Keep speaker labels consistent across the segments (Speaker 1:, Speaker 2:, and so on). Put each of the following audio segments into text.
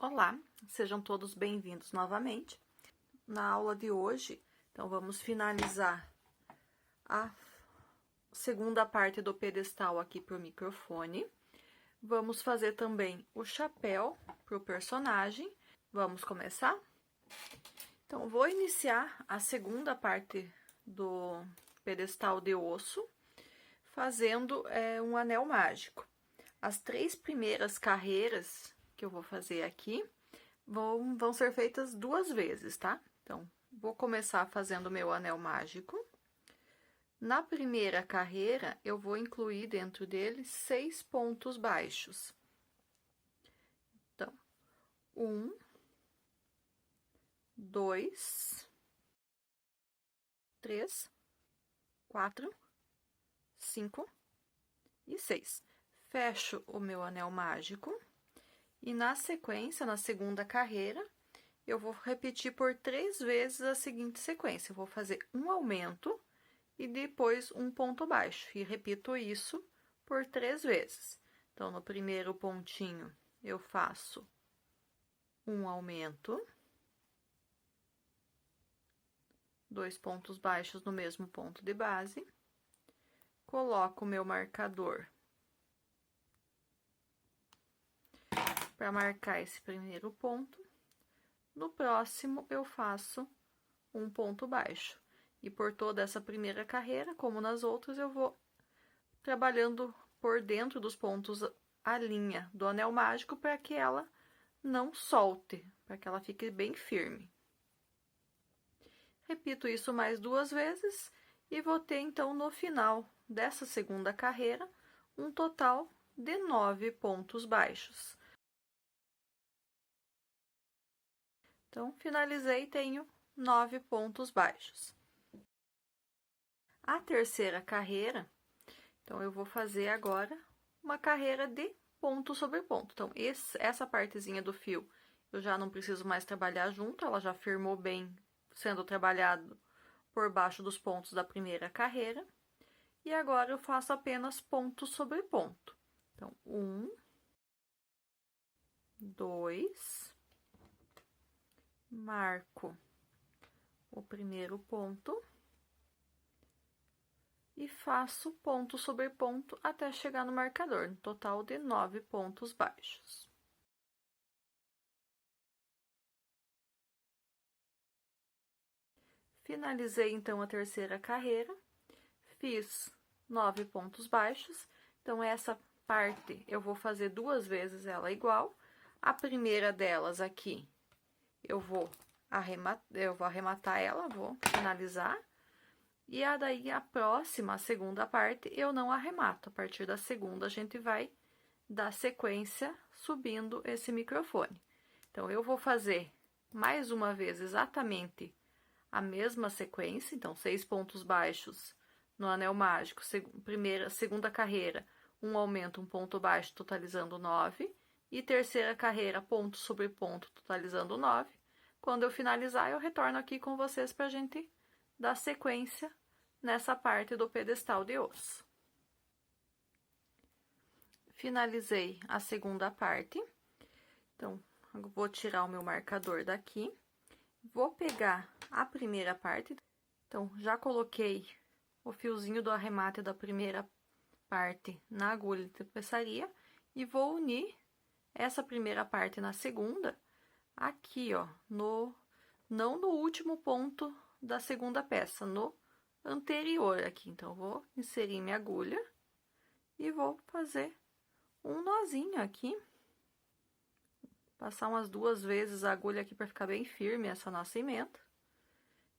Speaker 1: Olá, sejam todos bem-vindos novamente. Na aula de hoje, então, vamos finalizar a segunda parte do pedestal aqui pro microfone. Vamos fazer também o chapéu pro personagem. Vamos começar? Então, vou iniciar a segunda parte do pedestal de osso, fazendo um anel mágico. As 3 primeiras carreiras que eu vou fazer aqui vão ser feitas 2 vezes, tá? Então, vou começar fazendo o meu anel mágico. Na primeira carreira, eu vou incluir dentro dele 6 pontos baixos. Então, 1, 2, 3, 4, 5 e 6. Fecho o meu anel mágico. E na sequência, na segunda carreira, eu vou repetir por 3 vezes a seguinte sequência. Eu vou fazer um aumento e depois um ponto baixo. E repito isso por 3 vezes. Então, no primeiro pontinho, eu faço um aumento, 2 pontos baixos no mesmo ponto de base, coloco o meu marcador para marcar esse primeiro ponto. No próximo, eu faço um ponto baixo. E por toda essa primeira carreira, como nas outras, eu vou trabalhando por dentro dos pontos a linha do anel mágico para que ela não solte, para que ela fique bem firme. Repito isso mais 2 vezes e vou ter, então, no final dessa segunda carreira, um total de 9 pontos baixos. Então, finalizei e tenho 9 pontos baixos. A terceira carreira, então, eu vou fazer agora uma carreira de ponto sobre ponto. Então, essa partezinha do fio, eu já não preciso mais trabalhar junto, ela já firmou bem, sendo trabalhado por baixo dos pontos da primeira carreira. E agora, eu faço apenas ponto sobre ponto. Então, 1, 2... marco o primeiro ponto e faço ponto sobre ponto até chegar no marcador, no total de 9 pontos baixos. Finalizei, então, a terceira carreira, fiz 9 pontos baixos, então, essa parte eu vou fazer 2 vezes ela igual. A primeira delas aqui, eu vou arrematar ela, vou finalizar. E a próxima, a segunda parte, eu não arremato. A partir da segunda, a gente vai dar sequência subindo esse microfone. Então, eu vou fazer mais uma vez exatamente a mesma sequência. Então, 6 pontos baixos no anel mágico, segunda carreira, um aumento, um ponto baixo, totalizando 9. E terceira carreira, ponto sobre ponto, totalizando 9. Quando eu finalizar, eu retorno aqui com vocês para a gente dar sequência nessa parte do pedestal de osso. Finalizei a segunda parte. Então, eu vou tirar o meu marcador daqui. Vou pegar a primeira parte. Então, já coloquei o fiozinho do arremate da primeira parte na agulha de tapeçaria. E vou unir essa primeira parte na segunda, aqui, ó, não no último ponto da segunda peça, no anterior aqui. Então, vou inserir minha agulha e vou fazer um nozinho aqui. Passar umas 2 vezes a agulha aqui para ficar bem firme essa nossa emenda.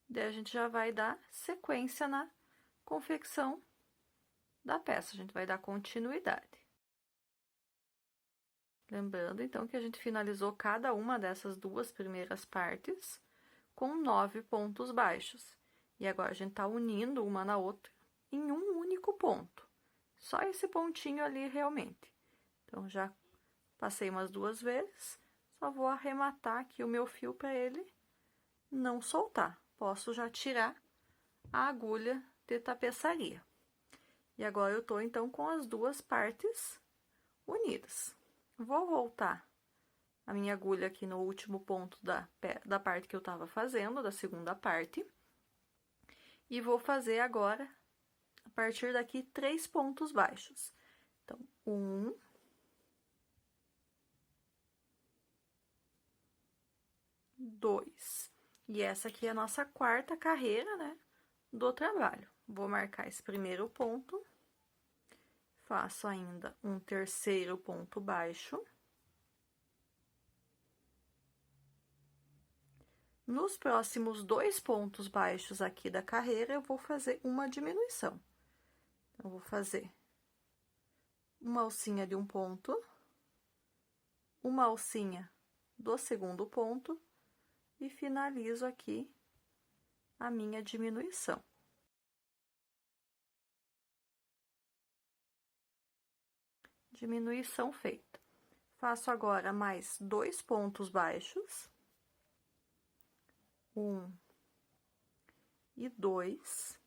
Speaker 1: Daí, a gente já vai dar sequência na confecção da peça, a gente vai dar continuidade. Lembrando, então, que a gente finalizou cada uma dessas 2 primeiras partes com 9 pontos baixos. E agora, a gente tá unindo uma na outra em um único ponto. Só esse pontinho ali, realmente. Então, já passei umas 2 vezes, só vou arrematar aqui o meu fio para ele não soltar. Posso já tirar a agulha de tapeçaria. E agora, eu tô, então, com as 2 partes unidas. Vou voltar a minha agulha aqui no último ponto da parte que eu tava fazendo, da segunda parte. E vou fazer agora, a partir daqui, 3 pontos baixos. Então, 1, 2. E essa aqui é a nossa quarta carreira, né, do trabalho. Vou marcar esse primeiro ponto. Faço ainda um terceiro ponto baixo. Nos próximos 2 pontos baixos aqui da carreira, eu vou fazer uma diminuição. Então, vou fazer uma alcinha de um ponto, uma alcinha do segundo ponto e finalizo aqui a minha diminuição. Diminuição feita. Faço agora mais 2 pontos baixos. 1 e 2.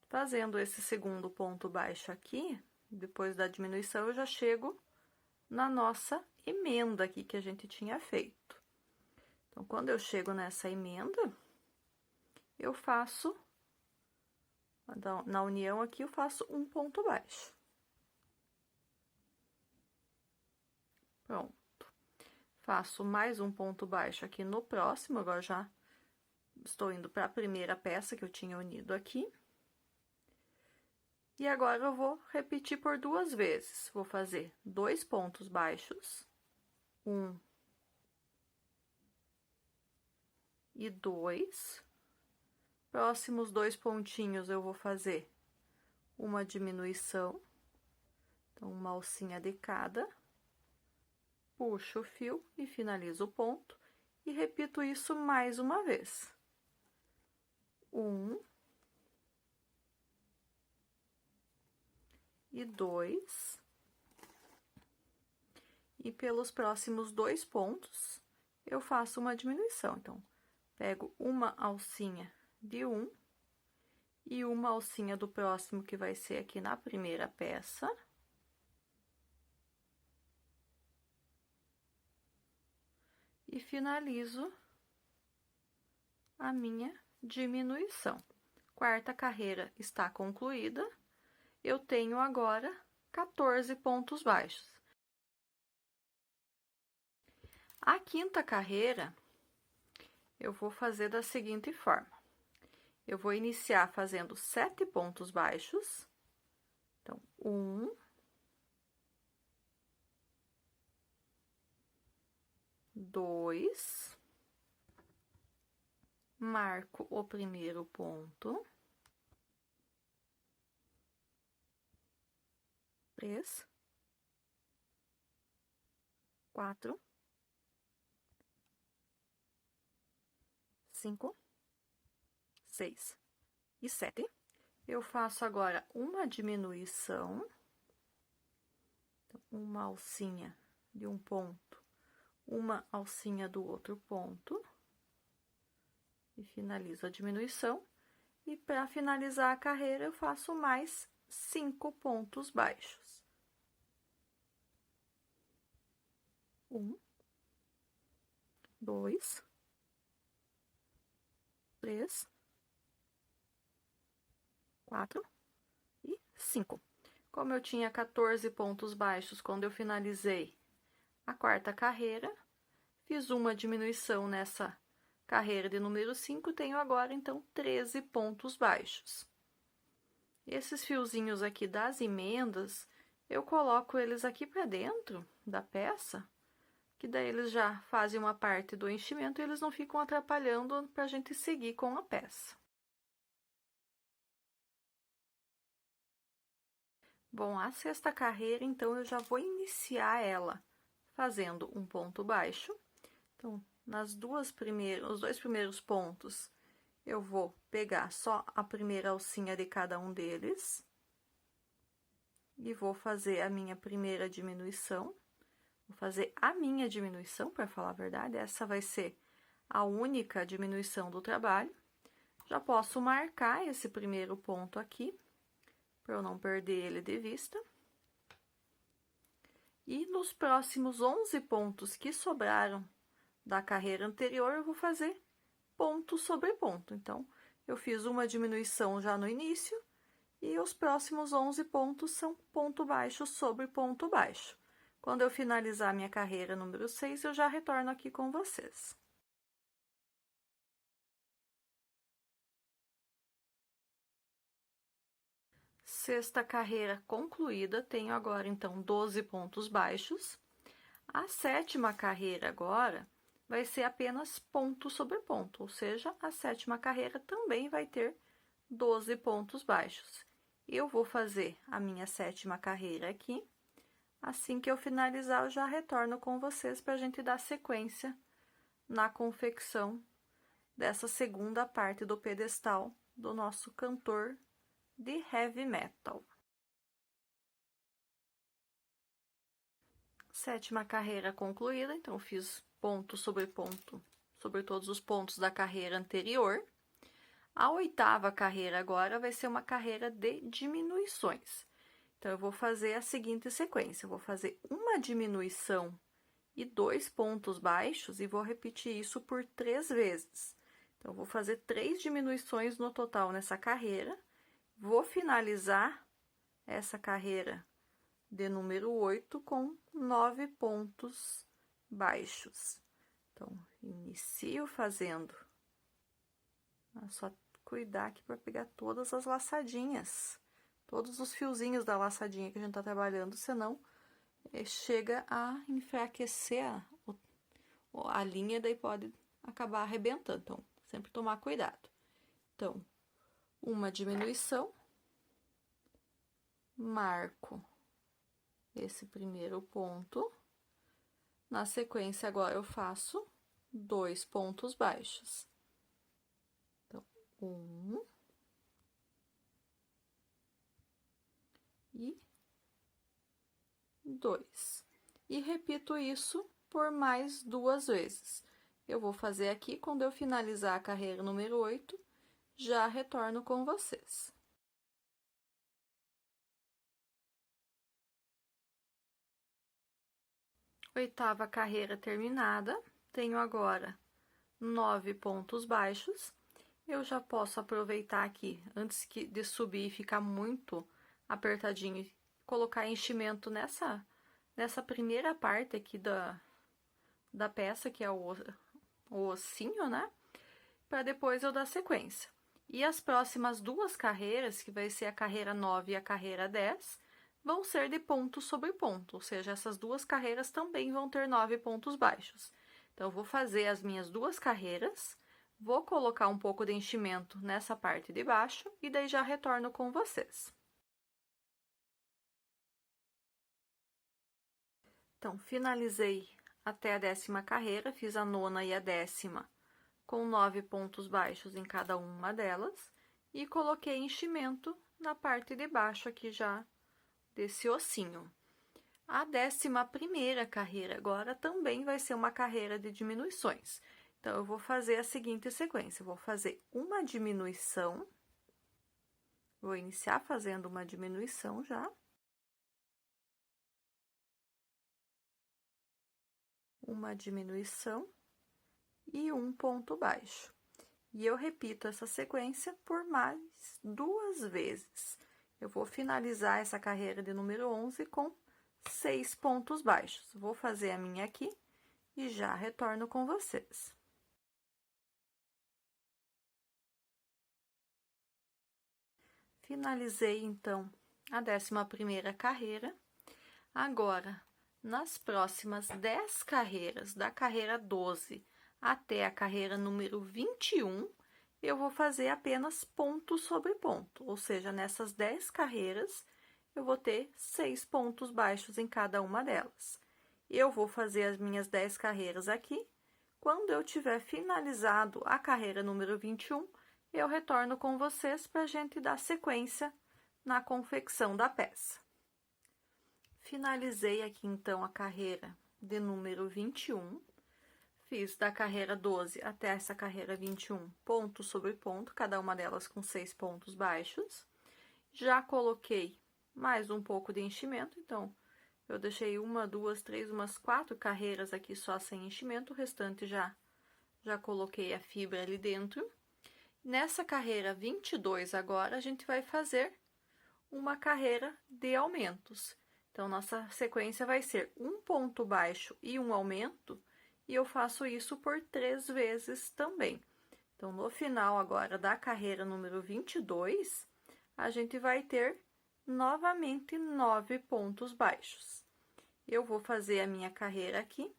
Speaker 1: Fazendo esse segundo ponto baixo aqui, depois da diminuição, eu já chego na nossa emenda aqui que a gente tinha feito. Então, quando eu chego nessa emenda, eu faço, na união aqui, eu faço um ponto baixo. Pronto. Faço mais um ponto baixo aqui no próximo, agora já estou indo para a primeira peça que eu tinha unido aqui. E agora, eu vou repetir por 2 vezes. Vou fazer 2 pontos baixos. 1 e 2. Próximos 2 pontinhos, eu vou fazer uma diminuição. Então, uma alcinha de cada. Puxo o fio e finalizo o ponto. E repito isso mais uma vez. 1 e 2. E pelos próximos 2 pontos, eu faço uma diminuição. Então, pego uma alcinha de um e uma alcinha do próximo, que vai ser aqui na primeira peça. E finalizo a minha diminuição. Quarta carreira está concluída. Eu tenho agora 14 pontos baixos. A quinta carreira, eu vou fazer da seguinte forma. Eu vou iniciar fazendo 7 pontos baixos. Então, 1, 2, marco o primeiro ponto. 3, 4, 5, 6 e 7. Eu faço agora uma diminuição. Então, uma alcinha de um ponto, uma alcinha do outro ponto. E finalizo a diminuição. E para finalizar a carreira, eu faço mais 5 pontos baixos. 1, 2, 3, 4 e 5. Como eu tinha 14 pontos baixos quando eu finalizei a quarta carreira, fiz uma diminuição nessa carreira de número 5, tenho agora, então, 13 pontos baixos. Esses fiozinhos aqui das emendas, eu coloco eles aqui para dentro da peça, que daí eles já fazem uma parte do enchimento e eles não ficam atrapalhando para a gente seguir com a peça. Bom, a sexta carreira, então, eu já vou iniciar ela fazendo um ponto baixo. Então, os 2 primeiros pontos, eu vou pegar só a primeira alcinha de cada um deles. E vou fazer a minha primeira diminuição. Vou fazer a minha diminuição, para falar a verdade, essa vai ser a única diminuição do trabalho. Já posso marcar esse primeiro ponto aqui, para eu não perder ele de vista. E nos próximos 11 pontos que sobraram da carreira anterior, eu vou fazer ponto sobre ponto. Então, eu fiz uma diminuição já no início, e os próximos 11 pontos são ponto baixo sobre ponto baixo. Quando eu finalizar minha carreira número 6, eu já retorno aqui com vocês. Sexta carreira concluída, tenho agora, então, 12 pontos baixos. A sétima carreira agora vai ser apenas ponto sobre ponto, ou seja, a sétima carreira também vai ter 12 pontos baixos. Eu vou fazer a minha sétima carreira aqui. Assim que eu finalizar, eu já retorno com vocês para a gente dar sequência na confecção dessa segunda parte do pedestal do nosso cantor de heavy metal. Sétima carreira concluída, então fiz ponto sobre todos os pontos da carreira anterior. A oitava carreira agora vai ser uma carreira de diminuições. Então, eu vou fazer a seguinte sequência: eu vou fazer uma diminuição e 2 pontos baixos e vou repetir isso por 3 vezes. Então, eu vou fazer 3 diminuições no total nessa carreira. Vou finalizar essa carreira de número 8 com 9 pontos baixos. Então, inicio fazendo. É só cuidar aqui para pegar todas as laçadinhas, todos os fiozinhos da laçadinha que a gente tá trabalhando, senão chega a enfraquecer a linha e daí pode acabar arrebentando. Então, sempre tomar cuidado. Então, uma diminuição, marco esse primeiro ponto. Na sequência, agora eu faço 2 pontos baixos. Então, 1 e 2. E repito isso por mais 2 vezes. Eu vou fazer aqui, quando eu finalizar a carreira número 8, já retorno com vocês. Oitava carreira terminada, tenho agora 9 pontos baixos. Eu já posso aproveitar aqui, antes de subir e ficar muito apertadinho, e colocar enchimento nessa primeira parte aqui da peça, que é o ossinho, né? Para depois eu dar sequência. E as próximas 2 carreiras, que vai ser a carreira 9 e a carreira 10, vão ser de ponto sobre ponto, ou seja, essas 2 carreiras também vão ter 9 pontos baixos. Então, eu vou fazer as minhas 2 carreiras, vou colocar um pouco de enchimento nessa parte de baixo e daí já retorno com vocês. Então, finalizei até a 10ª carreira, fiz a 9ª e a 10ª com 9 pontos baixos em cada uma delas e coloquei enchimento na parte de baixo aqui já desse ossinho. A 11ª carreira agora também vai ser uma carreira de diminuições. Então, eu vou fazer a seguinte sequência: eu vou fazer uma diminuição, vou iniciar fazendo uma diminuição já. Uma diminuição e um ponto baixo. E eu repito essa sequência por mais 2 vezes. Eu vou finalizar essa carreira de número 11 com 6 pontos baixos. Vou fazer a minha aqui e já retorno com vocês. Finalizei, então, a 11ª carreira. Agora, nas próximas 10 carreiras, da carreira 12 até a carreira número 21, eu vou fazer apenas ponto sobre ponto, ou seja, nessas 10 carreiras, eu vou ter 6 pontos baixos em cada uma delas. Eu vou fazer as minhas 10 carreiras aqui. Quando eu tiver finalizado a carreira número 21, eu retorno com vocês para a gente dar sequência na confecção da peça. Finalizei aqui, então, a carreira de número 21. Fiz da carreira 12 até essa carreira 21, ponto sobre ponto, cada uma delas com 6 pontos baixos. Já coloquei mais um pouco de enchimento, então, Eu deixei uma, duas, três, umas 4 carreiras aqui só sem enchimento, o restante já coloquei a fibra ali dentro. Nessa carreira 22 agora, a gente vai fazer uma carreira de aumentos. Então, nossa sequência vai ser um ponto baixo e um aumento, e eu faço isso por 3 vezes também. Então, no final agora da carreira número 22, a gente vai ter novamente 9 pontos baixos. Eu vou fazer a minha carreira aqui.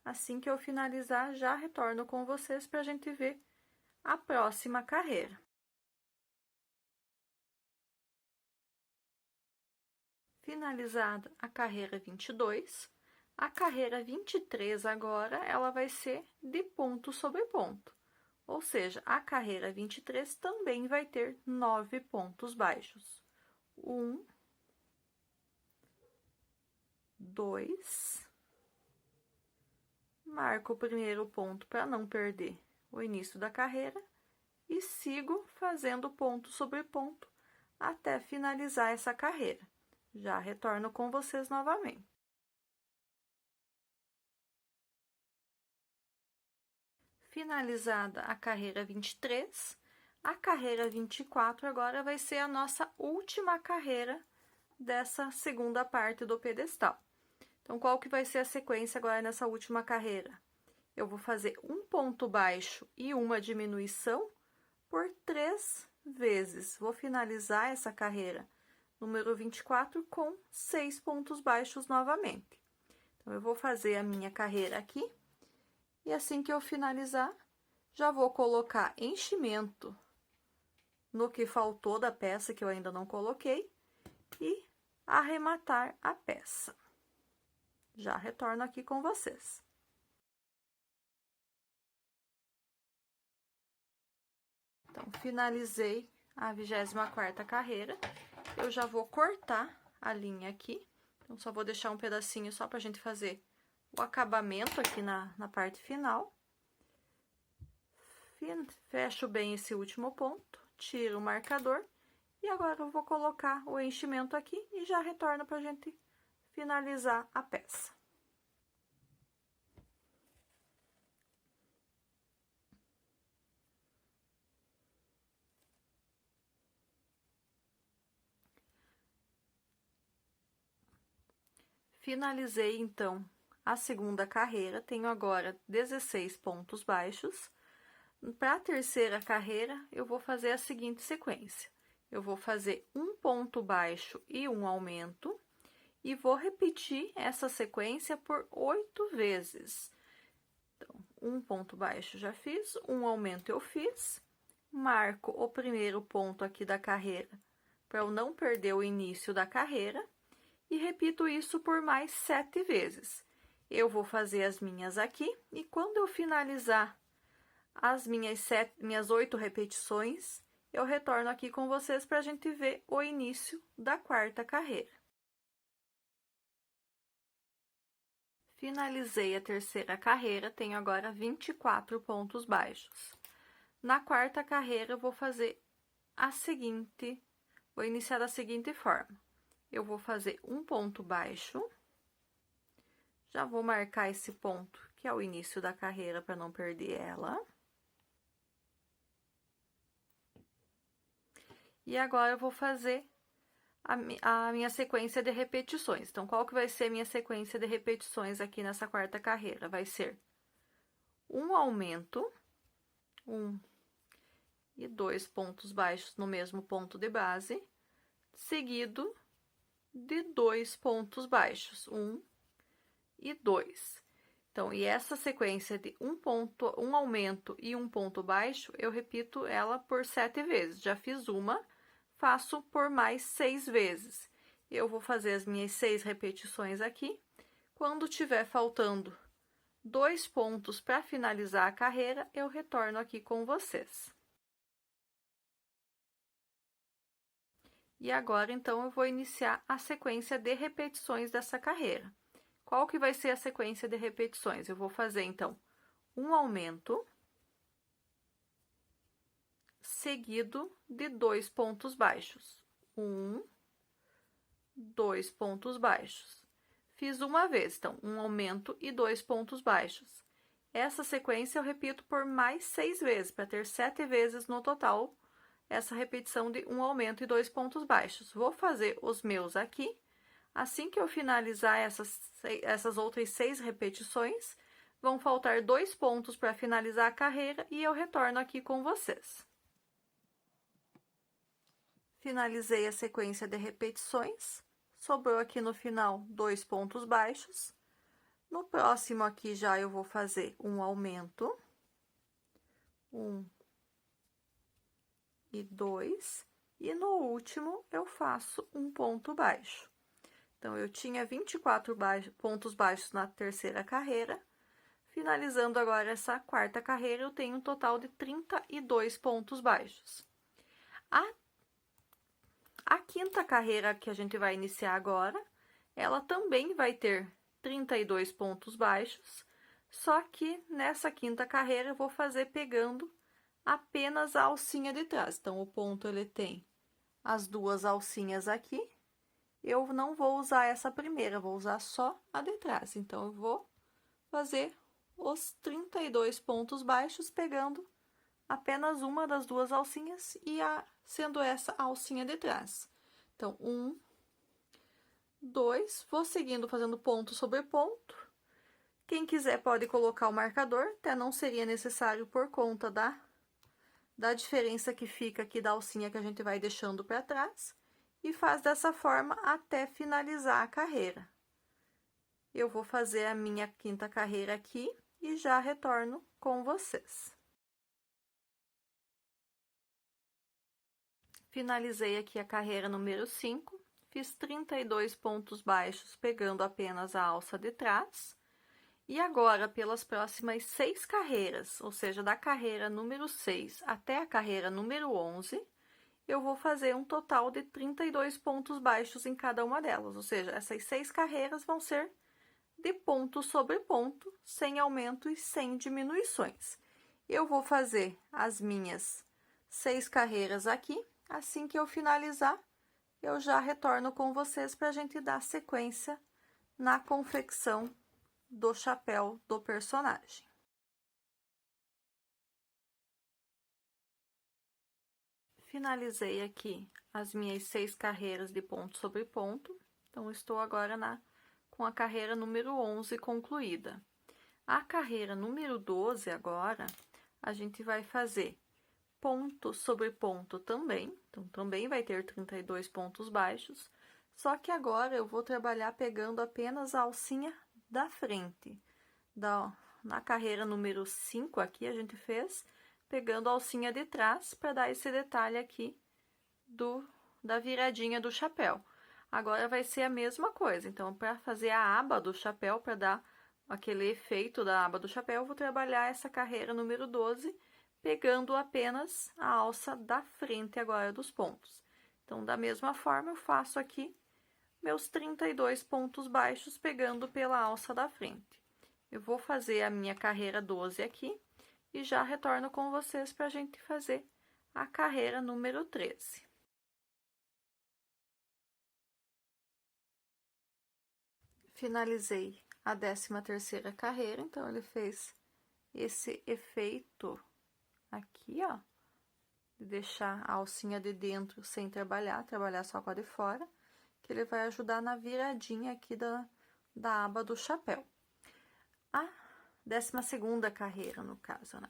Speaker 1: Assim que eu finalizar, já retorno com vocês para a gente ver a próxima carreira. Finalizada a carreira 22, a carreira 23 agora, ela vai ser de ponto sobre ponto. Ou seja, a carreira 23 também vai ter 9 pontos baixos. 1, 2, marco o primeiro ponto para não perder o início da carreira e sigo fazendo ponto sobre ponto até finalizar essa carreira. Já retorno com vocês novamente. Finalizada a carreira 23, a carreira 24 agora vai ser a nossa última carreira dessa segunda parte do pedestal. Então, qual que vai ser a sequência agora nessa última carreira? Eu vou fazer um ponto baixo e uma diminuição por 3 vezes. Vou finalizar essa carreira número 24 com 6 pontos baixos novamente. Então, eu vou fazer a minha carreira aqui. E assim que eu finalizar, já vou colocar enchimento no que faltou da peça que eu ainda não coloquei e arrematar a peça. Já retorno aqui com vocês. Então, finalizei a 24ª carreira. Eu já vou cortar a linha aqui. Então, só vou deixar um pedacinho só pra gente fazer o acabamento aqui na parte final. Fecho bem esse último ponto, tiro o marcador e agora eu vou colocar o enchimento aqui e já retorno pra gente finalizar a peça. Finalizei, então, a segunda carreira, tenho agora 16 pontos baixos. Para a terceira carreira, eu vou fazer a seguinte sequência. Eu vou fazer um ponto baixo e um aumento, e vou repetir essa sequência por 8 vezes. Então, um ponto baixo já fiz, um aumento eu fiz, marco o primeiro ponto aqui da carreira, para eu não perder o início da carreira, e repito isso por mais 7 vezes. Eu vou fazer as minhas aqui, e quando eu finalizar as minhas 8 repetições, eu retorno aqui com vocês para a gente ver o início da quarta carreira. Finalizei a terceira carreira, tenho agora 24 pontos baixos. Na quarta carreira, eu vou fazer vou iniciar da seguinte forma. Eu vou fazer um ponto baixo, já vou marcar esse ponto, que é o início da carreira, para não perder ela. E agora, eu vou fazer a minha sequência de repetições. Então, qual que vai ser a minha sequência de repetições aqui nessa quarta carreira? Vai ser um aumento, 1 e 2 pontos baixos no mesmo ponto de base, seguido de 2 pontos baixos, 1 e 2. Então, e essa sequência de um aumento e um ponto baixo, eu repito ela por 7 vezes. Já fiz uma, faço por mais 6 vezes. Eu vou fazer as minhas 6 repetições aqui. Quando tiver faltando 2 pontos para finalizar a carreira, eu retorno aqui com vocês. E agora, então, eu vou iniciar a sequência de repetições dessa carreira. Qual que vai ser a sequência de repetições? Eu vou fazer, então, um aumento, seguido de 2 pontos baixos. 1, 2 pontos baixos. fiz uma vez, então, um aumento e 2 pontos baixos. Essa sequência eu repito por mais 6 vezes, para ter 7 vezes no total essa repetição de um aumento e 2 pontos baixos. Vou fazer os meus aqui. Assim que eu finalizar essas outras 6 repetições, vão faltar 2 pontos para finalizar a carreira e eu retorno aqui com vocês. Finalizei a sequência de repetições, sobrou aqui no final 2 pontos baixos. No próximo aqui já eu vou fazer um aumento, 1 e 2, e no último eu faço um ponto baixo. Então, eu tinha 24 pontos baixos na terceira carreira. Finalizando agora essa quarta carreira, eu tenho um total de 32 pontos baixos. A quinta carreira que a gente vai iniciar agora, ela também vai ter 32 pontos baixos, só que nessa quinta carreira eu vou fazer pegando apenas a alcinha de trás. Então, o ponto ele tem as duas alcinhas aqui. Eu não vou usar essa primeira, vou usar só a de trás. Então, eu vou fazer os 32 pontos baixos pegando apenas uma das duas alcinhas e sendo essa a alcinha de trás. Então, 1, 2, vou seguindo fazendo ponto sobre ponto. Quem quiser pode colocar o marcador, até não seria necessário por conta da diferença que fica aqui da alcinha que a gente vai deixando para trás. E faz dessa forma até finalizar a carreira. Eu vou fazer a minha quinta carreira aqui e já retorno com vocês. Finalizei aqui a carreira número 5, fiz 32 pontos baixos pegando apenas a alça de trás. E agora, pelas próximas 6 carreiras, ou seja, da carreira número 6 até a carreira número 11, eu vou fazer um total de 32 pontos baixos em cada uma delas, ou seja, essas 6 carreiras vão ser de ponto sobre ponto, sem aumento e sem diminuições. Eu vou fazer as minhas 6 carreiras aqui, assim que eu finalizar, eu já retorno com vocês para a gente dar sequência na confecção do chapéu do personagem. Finalizei aqui as minhas 6 carreiras de ponto sobre ponto, então estou agora com a carreira número 11 concluída. A carreira número 12 agora, a gente vai fazer ponto sobre ponto também, então também vai ter 32 pontos baixos, só que agora eu vou trabalhar pegando apenas a alcinha da frente. Na carreira número 5 aqui a gente fez pegando a alcinha de trás para dar esse detalhe aqui da viradinha do chapéu. Agora vai ser a mesma coisa, então para fazer a aba do chapéu, para dar aquele efeito da aba do chapéu, eu vou trabalhar essa carreira número 12 pegando apenas a alça da frente agora dos pontos. Então, da mesma forma, eu faço aqui meus 32 pontos baixos pegando pela alça da frente. Eu vou fazer a minha carreira 12 aqui e já retorno com vocês para a gente fazer a carreira número 13. Finalizei a 13ª carreira, então, ele fez esse efeito aqui, ó, de deixar a alcinha de dentro sem trabalhar só com a de fora, que ele vai ajudar na viradinha aqui da aba do chapéu. A 12ª carreira, no caso, né?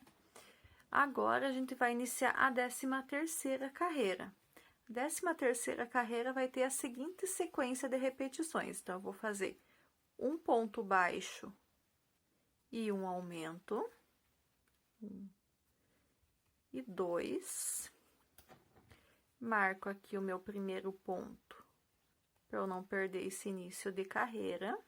Speaker 1: Agora, a gente vai iniciar a 13ª carreira. A 13ª carreira vai ter a seguinte sequência de repetições. Então, eu vou fazer um ponto baixo e um aumento. 1 e 2. Marco aqui o meu primeiro ponto, para eu não perder esse início de carreira.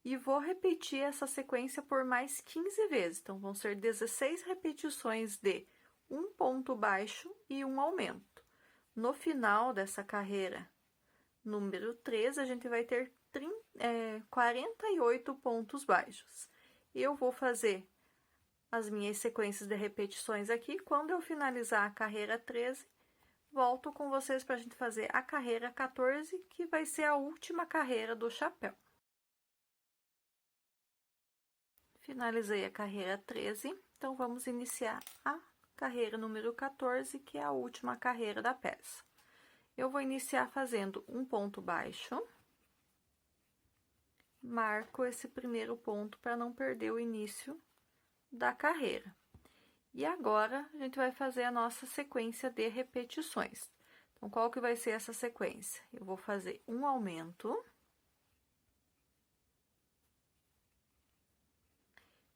Speaker 1: E vou repetir essa sequência por mais 15 vezes. Então, vão ser 16 repetições de um ponto baixo e um aumento. No final dessa carreira número 13, a gente vai ter 48 pontos baixos. Eu vou fazer as minhas sequências de repetições aqui. Quando eu finalizar a carreira 13, volto com vocês para a gente fazer a carreira 14, que vai ser a última carreira do chapéu. Finalizei a carreira 13, então vamos iniciar a carreira número 14, que é a última carreira da peça. Eu vou iniciar fazendo um ponto baixo, marco esse primeiro ponto para não perder o início da carreira. E agora, a gente vai fazer a nossa sequência de repetições. Então, qual que vai ser essa sequência? Eu vou fazer um aumento.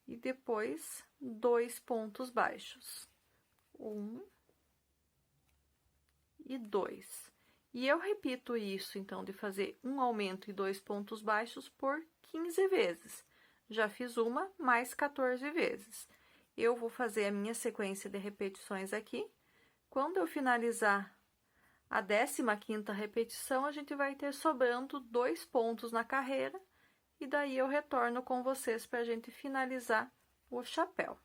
Speaker 1: E depois, 2 pontos baixos. 1 e 2. E eu repito isso, então, de fazer um aumento e 2 pontos baixos por 15 vezes. Já fiz uma, mais 14 vezes. Eu vou fazer a minha sequência de repetições aqui. Quando eu finalizar a 15ª repetição, a gente vai ter sobrando 2 pontos na carreira. E daí eu retorno com vocês para a gente finalizar o chapéu.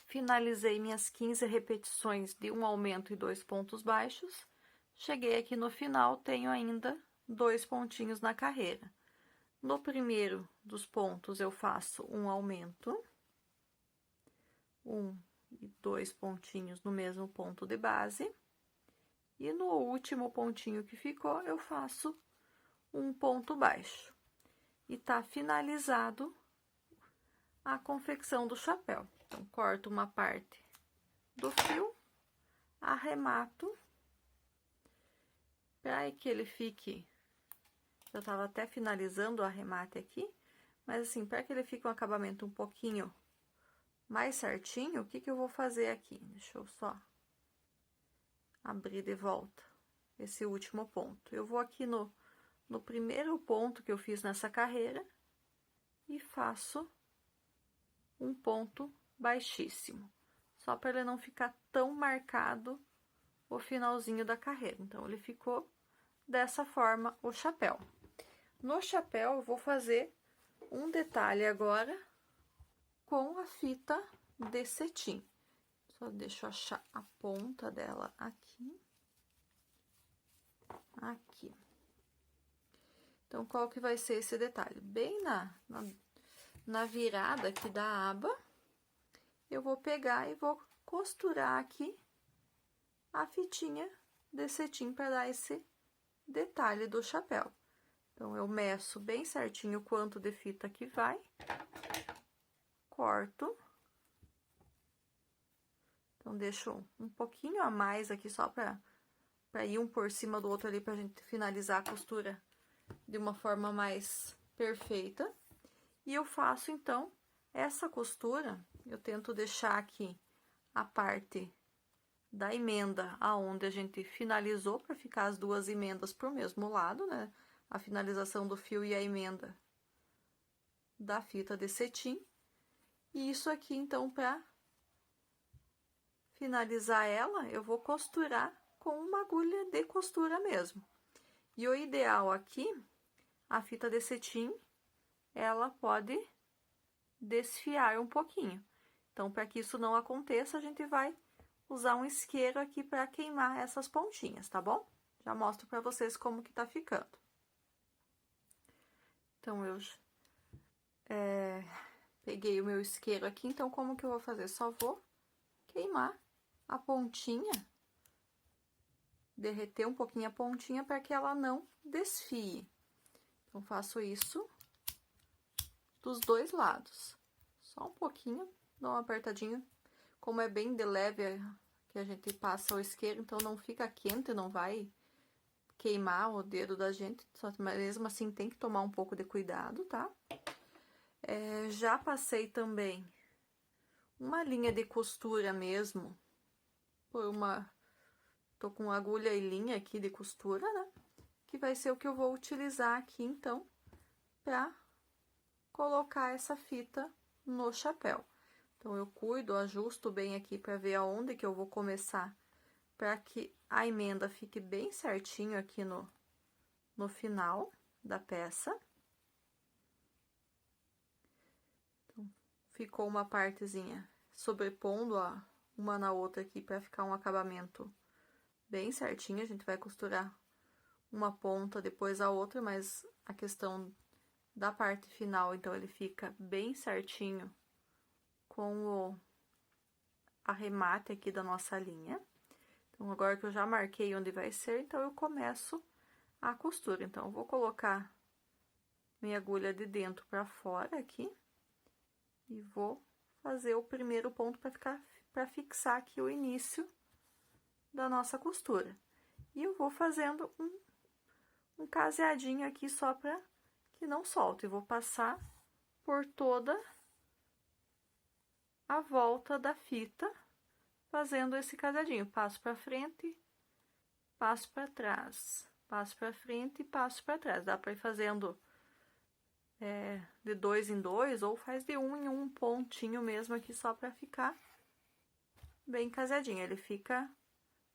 Speaker 1: Finalizei minhas 15 repetições de um aumento e 2 pontos baixos. Cheguei aqui no final, tenho ainda 2 pontinhos na carreira. No primeiro dos pontos, eu faço um aumento, 1 e 2 pontinhos no mesmo ponto de base. E no último pontinho que ficou, eu faço um ponto baixo. E tá finalizado a confecção do chapéu. Então, corto uma parte do fio, arremato, para que ele fique... Eu tava até finalizando o arremate aqui, mas assim, para que ele fique um acabamento um pouquinho mais certinho, o que que eu vou fazer aqui? Deixa eu só abrir de volta esse último ponto. Eu vou aqui no primeiro ponto que eu fiz nessa carreira e faço um ponto baixíssimo, só para ele não ficar tão marcado o finalzinho da carreira. Então, ele ficou dessa forma o chapéu. No chapéu, eu vou fazer um detalhe agora com a fita de cetim. Só deixa eu achar a ponta dela aqui. Aqui. Então, qual que vai ser esse detalhe? Bem na virada aqui da aba, eu vou pegar e vou costurar aqui a fitinha de cetim para dar esse detalhe do chapéu. Então, eu meço bem certinho quanto de fita que vai, corto. Então, deixo um pouquinho a mais aqui só para ir um por cima do outro ali, pra gente finalizar a costura de uma forma mais perfeita. E eu faço, então, essa costura, eu tento deixar aqui a parte da emenda aonde a gente finalizou, para ficar as duas emendas pro mesmo lado, né? A finalização do fio e a emenda da fita de cetim. E isso aqui, então, para finalizar ela, eu vou costurar com uma agulha de costura mesmo. E o ideal aqui, a fita de cetim, ela pode desfiar um pouquinho. Então, para que isso não aconteça, a gente vai usar um isqueiro aqui para queimar essas pontinhas, tá bom? Já mostro para vocês como que tá ficando. Então, eu peguei o meu isqueiro aqui, então, como que eu vou fazer? Só vou queimar a pontinha, derreter um pouquinho a pontinha para que ela não desfie. Então, faço isso dos dois lados. Só um pouquinho, dou uma apertadinha. Como é bem de leve que a gente passa o isqueiro, então não fica quente, não vai queimar o dedo da gente. Só mesmo assim tem que tomar um pouco de cuidado, tá? Já passei também uma linha de costura mesmo, tô com agulha e linha aqui de costura, né? Que vai ser o que eu vou utilizar aqui, então, pra colocar essa fita no chapéu. Então, eu cuido, ajusto bem aqui pra ver aonde que eu vou começar, pra que a emenda fique bem certinho aqui no final da peça. Então, ficou uma partezinha sobrepondo uma na outra aqui pra ficar um acabamento bem certinho. A gente vai costurar uma ponta, depois a outra, mas a questão da parte final, então, ele fica bem certinho com o arremate aqui da nossa linha. Então, agora que eu já marquei onde vai ser, então, eu começo a costura. Então, eu vou colocar minha agulha de dentro para fora aqui e vou fazer o primeiro ponto para fixar aqui o início da nossa costura. E eu vou fazendo um caseadinho aqui só para que não solte. Eu vou passar por toda a volta da fita, fazendo esse caseadinho. Passo para frente, passo para trás, passo para frente e passo para trás. Dá para ir fazendo de 2 em 2 ou faz de 1 em 1 pontinho mesmo aqui só para ficar bem caseadinho. Ele fica,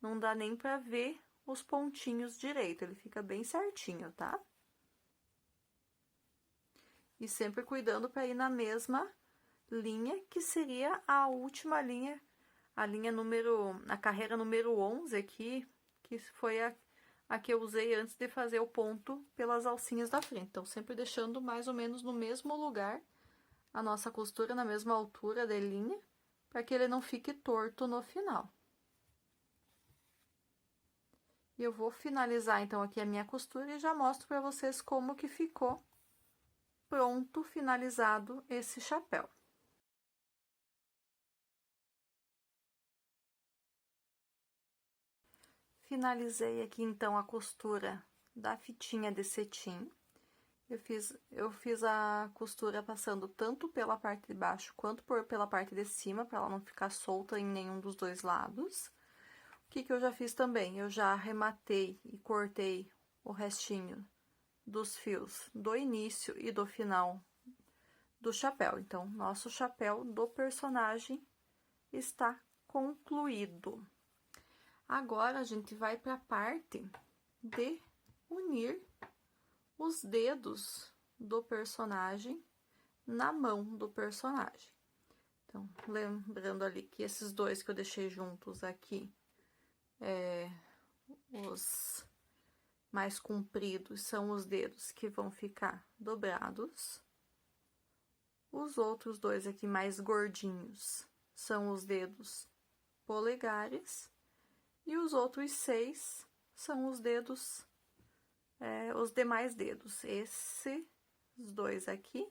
Speaker 1: não dá nem para ver os pontinhos direito, ele fica bem certinho, tá? E sempre cuidando para ir na mesma linha, que seria a última linha, a carreira número 11 aqui, que foi a que eu usei antes de fazer o ponto pelas alcinhas da frente. Então, sempre deixando mais ou menos no mesmo lugar a nossa costura, na mesma altura da linha, para que ele não fique torto no final. E eu vou finalizar, então, aqui a minha costura e já mostro para vocês como que ficou pronto, finalizado esse chapéu. Finalizei aqui, então, a costura da fitinha de cetim. Eu fiz a costura passando tanto pela parte de baixo quanto pela parte de cima, para ela não ficar solta em nenhum dos dois lados. O que eu já fiz também? Eu já arrematei e cortei o restinho dos fios do início e do final do chapéu. Então, nosso chapéu do personagem está concluído. Agora, a gente vai para a parte de unir os dedos do personagem na mão do personagem. Então, lembrando ali que esses dois que eu deixei juntos aqui, os mais compridos são os dedos que vão ficar dobrados. Os outros dois aqui mais gordinhos são os dedos polegares. E os outros 6 são os dedos, os demais dedos. Esses dois aqui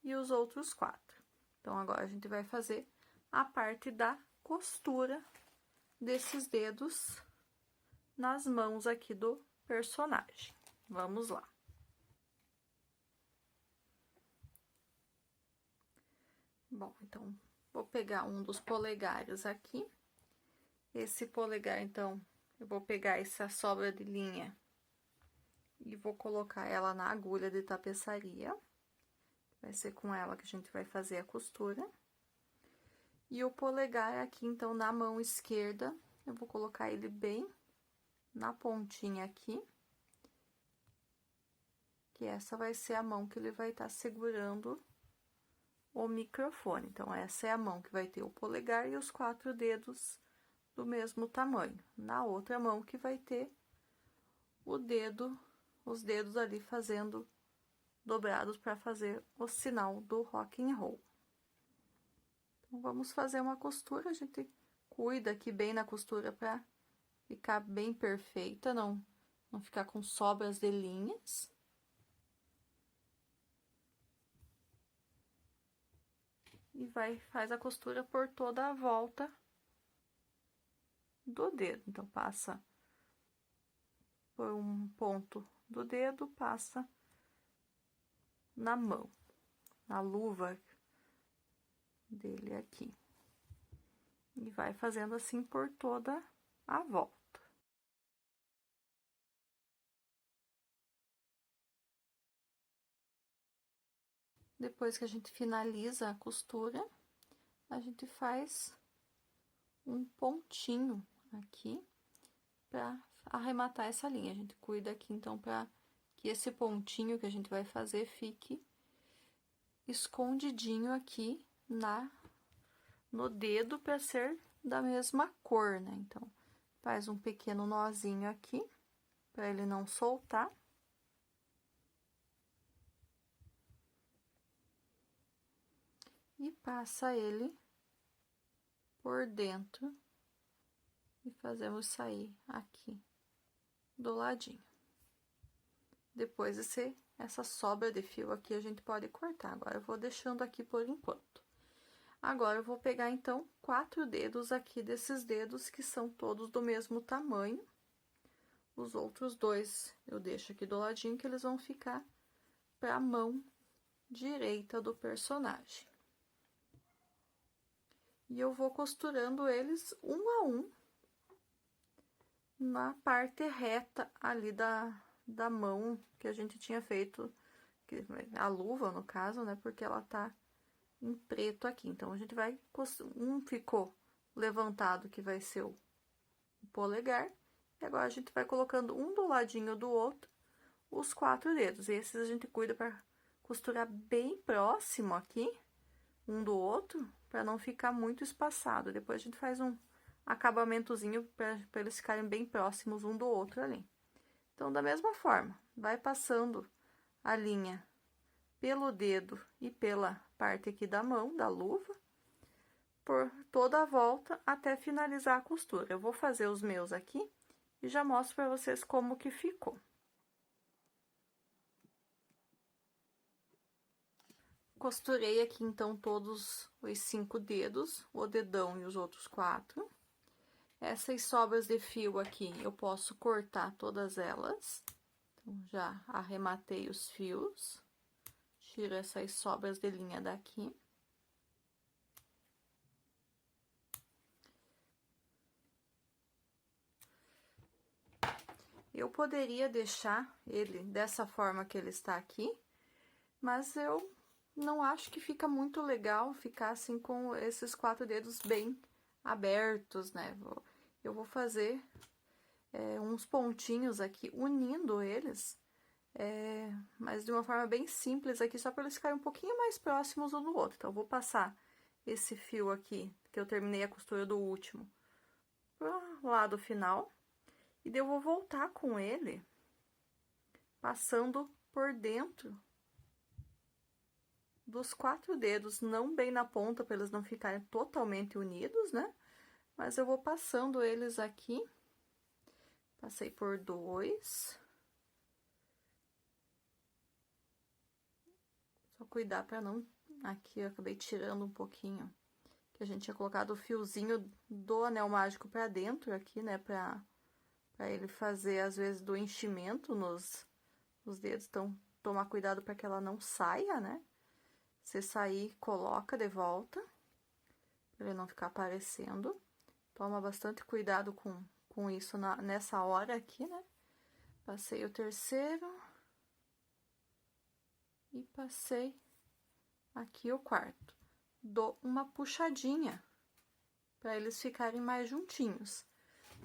Speaker 1: e os outros 4. Então, agora a gente vai fazer a parte da costura desses dedos nas mãos aqui do personagem. Vamos lá. Bom, então, vou pegar um dos polegares aqui. Esse polegar, então, eu vou pegar essa sobra de linha e vou colocar ela na agulha de tapeçaria. Vai ser com ela que a gente vai fazer a costura. E o polegar aqui, então, na mão esquerda, eu vou colocar ele bem na pontinha aqui. Que essa vai ser a mão que ele vai estar segurando o microfone. Então, essa é a mão que vai ter o polegar e os 4 dedos do mesmo tamanho. Na outra mão que vai ter os dedos ali fazendo dobrados para fazer o sinal do rock and roll. Então, vamos fazer uma costura, a gente cuida aqui bem na costura para ficar bem perfeita, não ficar com sobras de linhas. E faz a costura por toda a volta do dedo. Então, passa por um ponto do dedo, passa na mão, na luva dele aqui. E vai fazendo assim por toda a volta. Depois que a gente finaliza a costura, a gente faz um pontinho aqui para arrematar essa linha. A gente cuida aqui, então, para que esse pontinho que a gente vai fazer fique escondidinho aqui no dedo para ser da mesma cor, né? Então, faz um pequeno nozinho aqui para ele não soltar. E passa ele por dentro e fazemos sair aqui do ladinho. Depois essa sobra de fio aqui a gente pode cortar. Agora eu vou deixando aqui por enquanto. Agora eu vou pegar então 4 dedos aqui desses dedos que são todos do mesmo tamanho. Os outros 2 eu deixo aqui do ladinho que eles vão ficar para a mão direita do personagem. E eu vou costurando eles um a um na parte reta ali da mão que a gente tinha feito, a luva no caso, né, porque ela tá em preto aqui. Então, a gente vai, um ficou levantado, que vai ser o polegar, e agora a gente vai colocando um do ladinho do outro, os 4 dedos. Esses a gente cuida para costurar bem próximo aqui, um do outro, para não ficar muito espaçado. Depois a gente faz um acabamentozinho para eles ficarem bem próximos um do outro ali. Então, da mesma forma, vai passando a linha pelo dedo e pela parte aqui da mão, da luva, por toda a volta até finalizar a costura. Eu vou fazer os meus aqui e já mostro para vocês como que ficou. Costurei aqui, então, todos os 5 dedos, o dedão e os outros 4. Essas sobras de fio aqui, eu posso cortar todas elas. Então, já arrematei os fios. Tiro essas sobras de linha daqui. Eu poderia deixar ele dessa forma que ele está aqui, mas eu não acho que fica muito legal ficar assim com esses 4 dedos bem abertos, né? Eu vou fazer uns pontinhos aqui, unindo eles, mas de uma forma bem simples aqui, só para eles ficarem um pouquinho mais próximos um do outro. Então, eu vou passar esse fio aqui, que eu terminei a costura do último, pro lado final, e daí eu vou voltar com ele, passando por dentro dos 4 dedos, não bem na ponta, para eles não ficarem totalmente unidos, né? Mas eu vou passando eles aqui, passei por 2. Só cuidar para não... Aqui eu acabei tirando um pouquinho, que a gente tinha colocado o fiozinho do anel mágico para dentro aqui, né? Pra ele fazer, às vezes, do enchimento nos dedos. Então, tomar cuidado para que ela não saia, né? Se sair, coloca de volta, para ele não ficar aparecendo. Toma bastante cuidado com isso nessa hora aqui, né? Passei o terceiro. E passei aqui o 4º. Dou uma puxadinha, para eles ficarem mais juntinhos.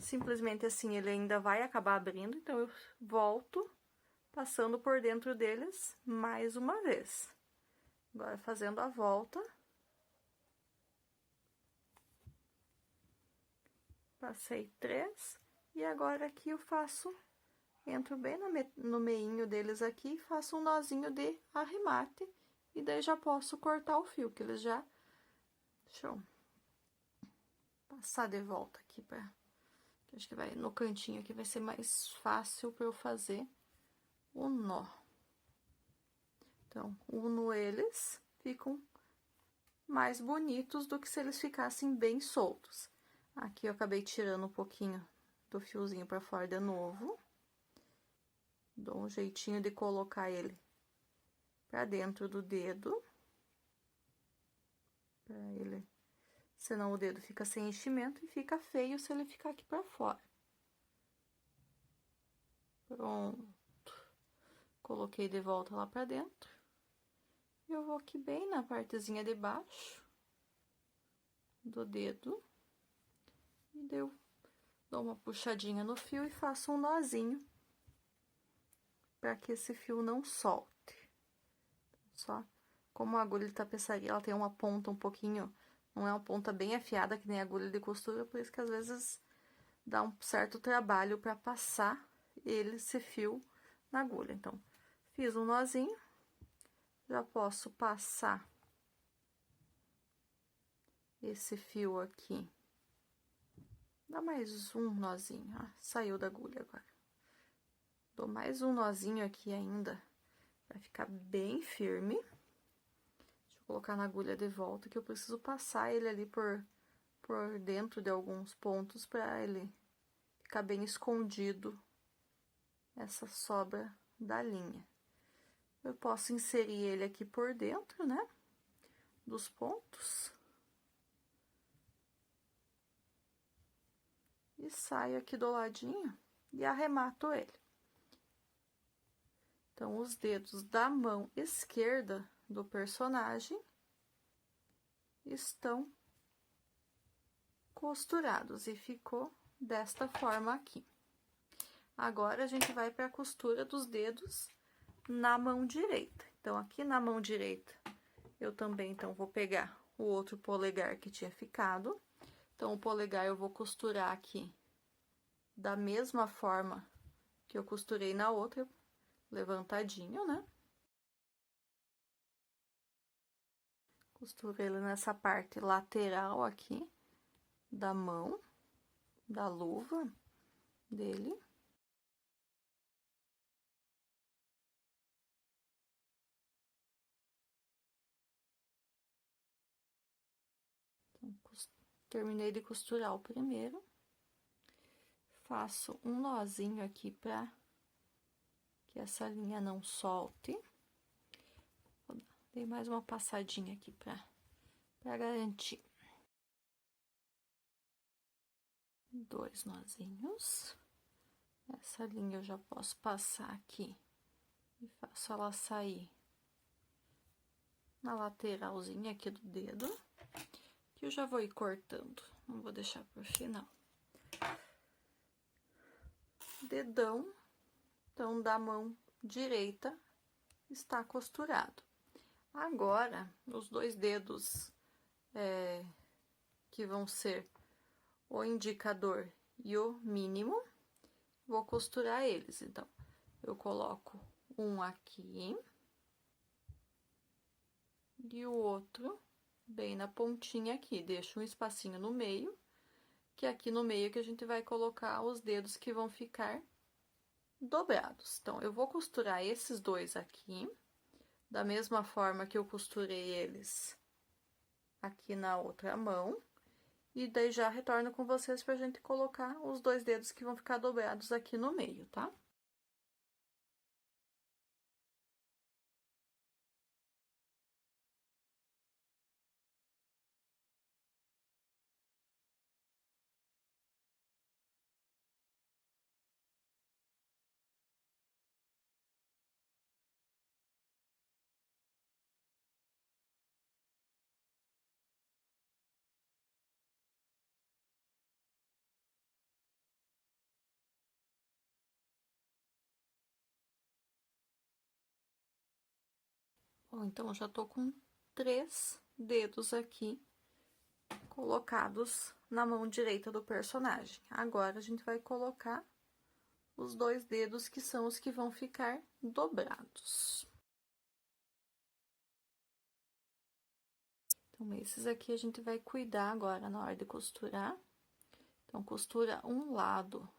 Speaker 1: Simplesmente assim, ele ainda vai acabar abrindo, então eu volto, passando por dentro deles mais uma vez. Agora, fazendo a volta. Passei 3, e agora aqui eu faço, entro bem no meinho deles aqui, faço um nozinho de arremate, e daí já posso cortar o fio, que eles já... Deixa eu passar de volta aqui pra... Acho que vai no cantinho aqui, vai ser mais fácil para eu fazer o nó. Então, uno eles, ficam mais bonitos do que se eles ficassem bem soltos. Aqui eu acabei tirando um pouquinho do fiozinho para fora de novo. Dou um jeitinho de colocar ele para dentro do dedo. Para ele... Senão o dedo fica sem enchimento e fica feio se ele ficar aqui para fora. Pronto. Coloquei de volta lá para dentro. Eu vou aqui bem na partezinha de baixo do dedo. E daí eu dou uma puxadinha no fio e faço um nozinho para que esse fio não solte. Só como a agulha de tapeçaria, ela tem uma ponta um pouquinho... Não é uma ponta bem afiada, que nem agulha de costura, por isso que às vezes dá um certo trabalho para passar esse fio na agulha. Então, fiz um nozinho, já posso passar esse fio aqui. Dá mais um nozinho, ó, saiu da agulha agora. Dou mais um nozinho aqui ainda, vai ficar bem firme. Deixa eu colocar na agulha de volta, que eu preciso passar ele ali por dentro de alguns pontos, para ele ficar bem escondido, essa sobra da linha. Eu posso inserir ele aqui por dentro, né, dos pontos. E saio aqui do ladinho e arremato ele. Então, os dedos da mão esquerda do personagem estão costurados e ficou desta forma aqui. Agora, a gente vai para a costura dos dedos na mão direita. Então, aqui na mão direita, eu também, então, vou pegar o outro polegar que tinha ficado. Então, o polegar eu vou costurar aqui da mesma forma que eu costurei na outra, levantadinho, né? Costuro ele nessa parte lateral aqui da mão, da luva dele. Então, terminei de costurar o primeiro. Faço um nozinho aqui pra que essa linha não solte. Dei mais uma passadinha aqui pra garantir. Dois nozinhos. Essa linha eu já posso passar aqui e faço ela sair na lateralzinha aqui do dedo, que eu já vou ir cortando, não vou deixar pro final. Dedão, então, da mão direita está costurado. Agora, os dois dedos que vão ser o indicador e o mínimo, vou costurar eles. Então, eu coloco um aqui e o outro bem na pontinha aqui. Deixo um espacinho no meio, que é aqui no meio que a gente vai colocar os dedos que vão ficar dobrados. Então, eu vou costurar esses dois aqui, da mesma forma que eu costurei eles aqui na outra mão. E daí já retorno com vocês pra gente colocar os dois dedos que vão ficar dobrados aqui no meio, tá? Bom, então, já tô com 3 dedos aqui colocados na mão direita do personagem. Agora, a gente vai colocar os dois dedos que são os que vão ficar dobrados. Então, esses aqui a gente vai cuidar agora na hora de costurar. Então, costura um lado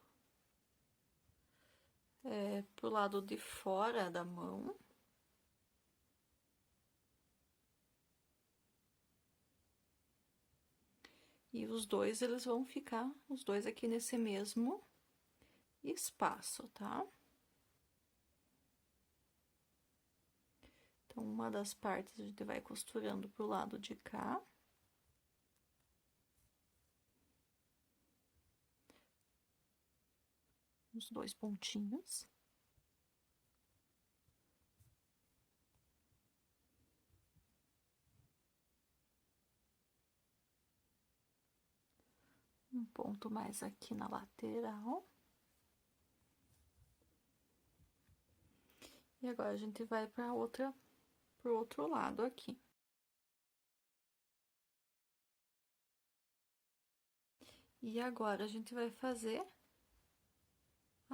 Speaker 1: pro lado de fora da mão. E os dois, eles vão ficar, os dois aqui nesse mesmo espaço, tá? Então, uma das partes a gente vai costurando pro lado de cá. Os dois pontinhos. Um ponto mais aqui na lateral. E agora, a gente vai pro outro lado aqui. E agora, a gente vai fazer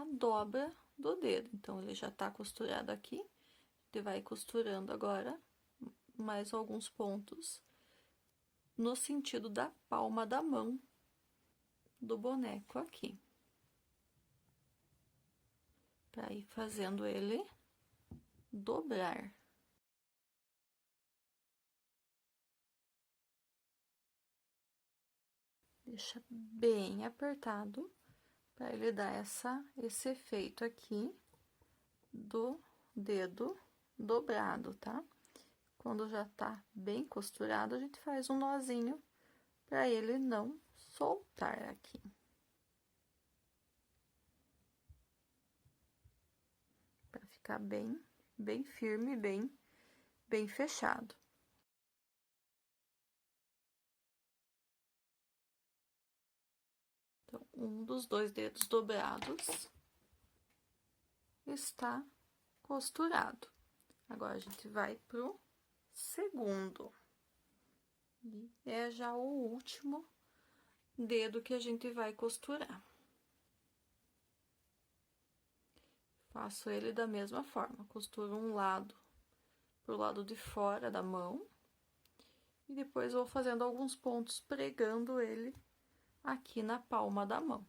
Speaker 1: a dobra do dedo. Então, ele já tá costurado aqui. A gente vai costurando agora mais alguns pontos no sentido da palma da mão do boneco aqui. Para ir fazendo ele dobrar. Deixa bem apertado para ele dar esse efeito aqui do dedo dobrado, tá? Quando já tá bem costurado, a gente faz um nozinho para ele não soltar aqui. Para ficar bem firme, bem fechado. Então, um dos dois dedos dobrados está costurado. Agora, a gente vai pro segundo. E é já o último dedo que a gente vai costurar. Faço ele da mesma forma, costuro um lado pro lado de fora da mão. E depois vou fazendo alguns pontos pregando ele aqui na palma da mão.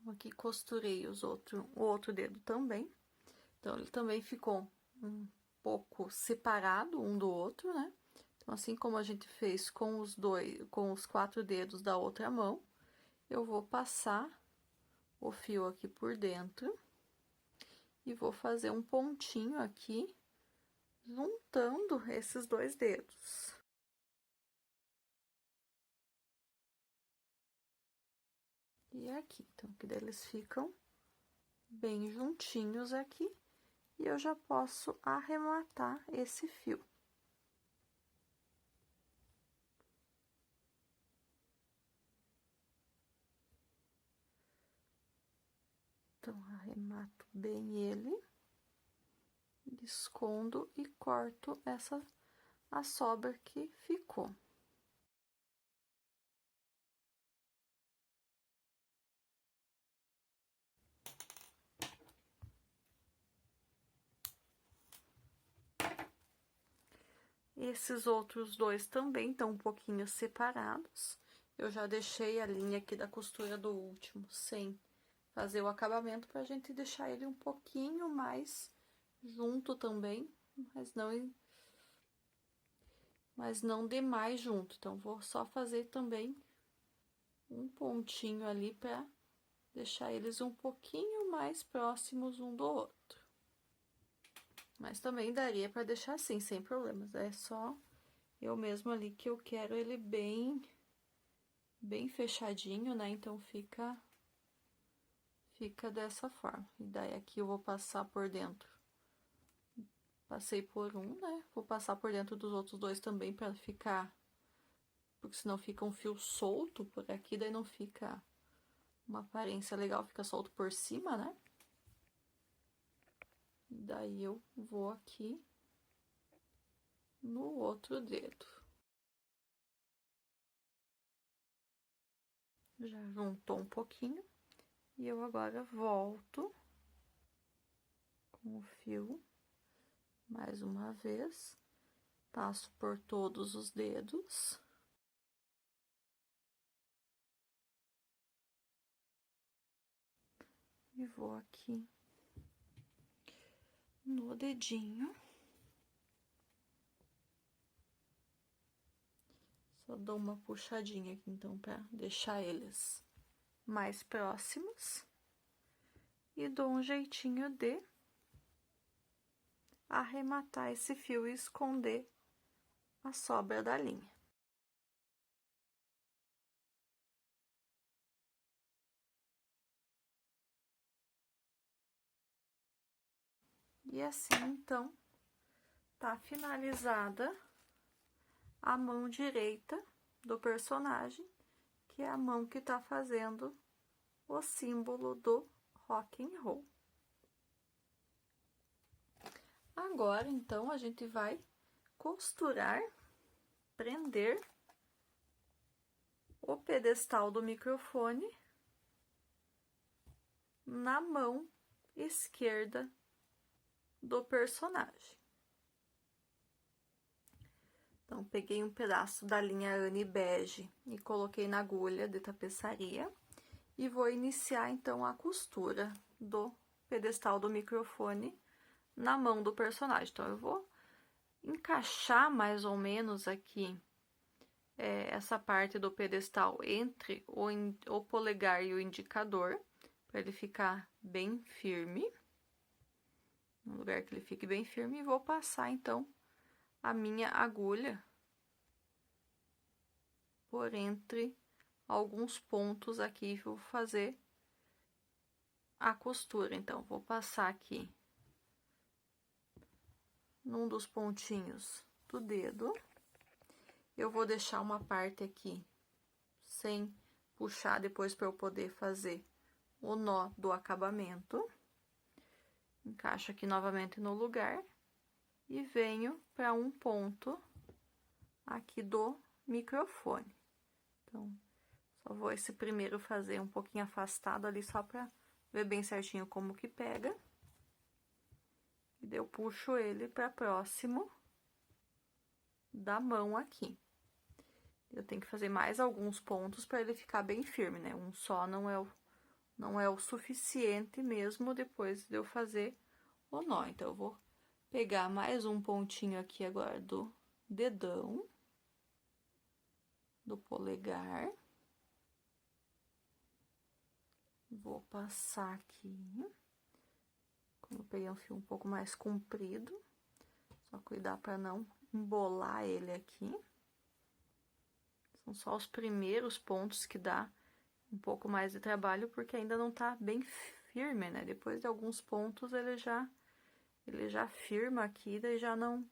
Speaker 1: Então, aqui costurei o outro dedo também. Então, ele também ficou um pouco separado um do outro, né? Então, assim como a gente fez com os 4 dedos da outra mão, eu vou passar o fio aqui por dentro e vou fazer um pontinho aqui, juntando esses 2 dedos. E aqui, então, que daí eles ficam bem juntinhos aqui, e eu já posso arrematar esse fio. Então, arremato bem ele, escondo e corto a sobra que ficou. Esses outros 2 também estão um pouquinho separados. Eu já deixei a linha aqui da costura do último sem fazer o acabamento pra gente deixar ele um pouquinho mais junto também, mas não demais junto. Então, vou só fazer também um pontinho ali pra deixar eles um pouquinho mais próximos um do outro. Mas também daria pra deixar assim, sem problemas. É só eu mesmo ali que eu quero ele bem fechadinho, né? Então, fica dessa forma. E daí, aqui eu vou passar por dentro. Passei por um, né? Vou passar por dentro dos outros 2 também pra ficar... Porque senão fica um fio solto por aqui, daí não fica uma aparência legal, fica solto por cima, né? E daí, eu vou aqui no outro dedo. Já juntou um pouquinho. E eu agora volto com o fio, mais uma vez, passo por todos os dedos. E vou aqui no dedinho. Só dou uma puxadinha aqui, então, pra deixar eles mais próximos. E dou um jeitinho de arrematar esse fio e esconder a sobra da linha. E assim, então, tá finalizada a mão direita do personagem, que é a mão que tá fazendo o símbolo do rock and roll. Agora, então, a gente vai costurar, prender o pedestal do microfone na mão esquerda do personagem. Então, peguei um pedaço da linha Anne bege e coloquei na agulha de tapeçaria e vou iniciar, então, a costura do pedestal do microfone na mão do personagem. Então, eu vou encaixar mais ou menos aqui essa parte do pedestal entre o polegar e o indicador, para ele ficar bem firme, no lugar que ele fique bem firme, e vou passar, então, a minha agulha por entre alguns pontos aqui, vou fazer a costura. Então, vou passar aqui num dos pontinhos do dedo. Eu vou deixar uma parte aqui sem puxar depois para eu poder fazer o nó do acabamento. Encaixo aqui novamente no lugar e venho para um ponto aqui do microfone. Então, só vou esse primeiro fazer um pouquinho afastado ali, só para ver bem certinho como que pega. E daí eu puxo ele para próximo da mão aqui. Eu tenho que fazer mais alguns pontos para ele ficar bem firme, né? Um só não é o suficiente mesmo depois de eu fazer o nó. Então, eu vou pegar mais um pontinho aqui agora do dedão, do polegar. Vou passar aqui. Como eu peguei um fio um pouco mais comprido, só cuidar para não embolar ele aqui. São só os primeiros pontos que dá um pouco mais de trabalho, porque ainda não tá bem firme, né? Depois de alguns pontos ele já firma aqui, daí já não,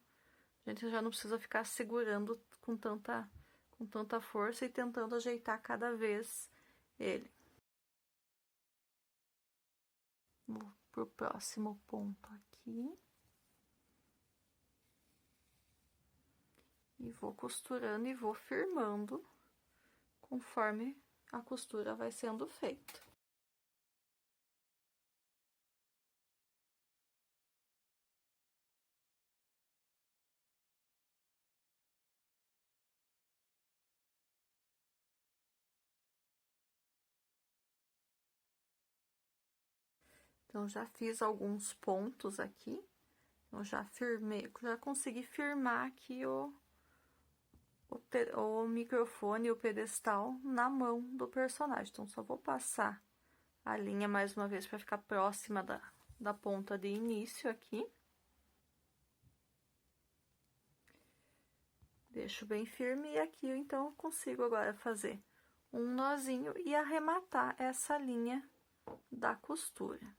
Speaker 1: a gente já não precisa ficar segurando com tanta força e tentando ajeitar cada vez ele. Vou pro próximo ponto aqui. E vou costurando e vou firmando conforme a costura vai sendo feita. Então, já fiz alguns pontos aqui. Então, já firmei, já consegui firmar aqui o microfone e o pedestal na mão do personagem. Então, só vou passar a linha mais uma vez para ficar próxima da ponta de início aqui. Deixo bem firme e aqui, então, eu consigo agora fazer um nozinho e arrematar essa linha da costura.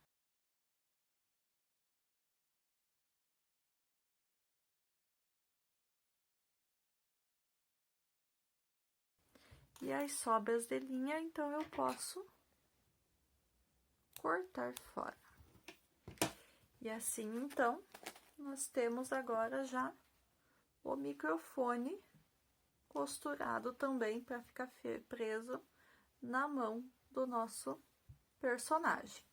Speaker 1: E as sobras de linha, então, eu posso cortar fora. E assim, então, nós temos agora já o microfone costurado também para ficar preso na mão do nosso personagem.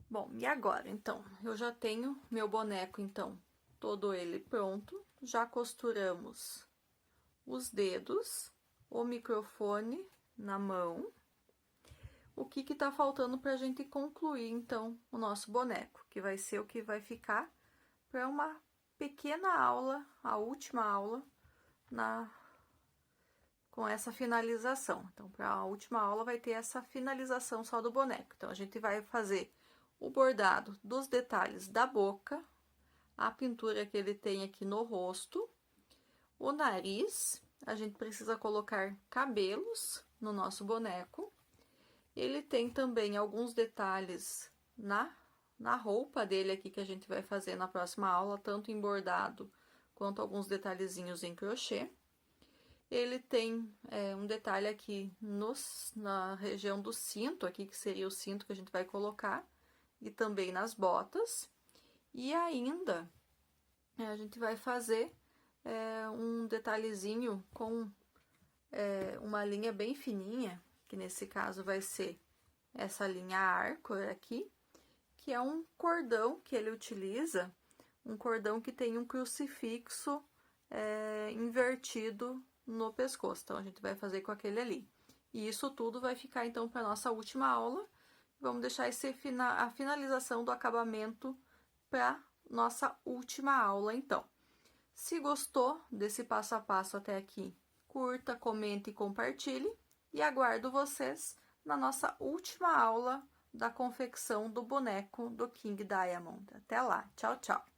Speaker 1: Bom, e agora, então, eu já tenho meu boneco, então, todo ele pronto. Já costuramos os dedos, o microfone na mão. O que tá faltando pra gente concluir, então, o nosso boneco, que vai ser o que vai ficar para uma pequena aula, a última aula, com essa finalização. Então, para a última aula vai ter essa finalização só do boneco. Então, a gente vai fazer o bordado dos detalhes da boca, a pintura que ele tem aqui no rosto, o nariz, a gente precisa colocar cabelos no nosso boneco. Ele tem também alguns detalhes na roupa dele aqui que a gente vai fazer na próxima aula, tanto em bordado quanto alguns detalhezinhos em crochê. Ele tem um detalhe aqui na região do cinto, aqui que seria o cinto que a gente vai colocar, e também nas botas. E ainda a gente vai fazer um detalhezinho com uma linha bem fininha, que nesse caso vai ser essa linha arco aqui, que é um cordão que ele utiliza, um cordão que tem um crucifixo invertido no pescoço. Então, a gente vai fazer com aquele ali. E isso tudo vai ficar, então, para nossa última aula. Vamos deixar a finalização do acabamento para nossa última aula, então. Se gostou desse passo a passo até aqui, curta, comente e compartilhe. E aguardo vocês na nossa última aula da confecção do boneco do King Diamond. Até lá, tchau, tchau!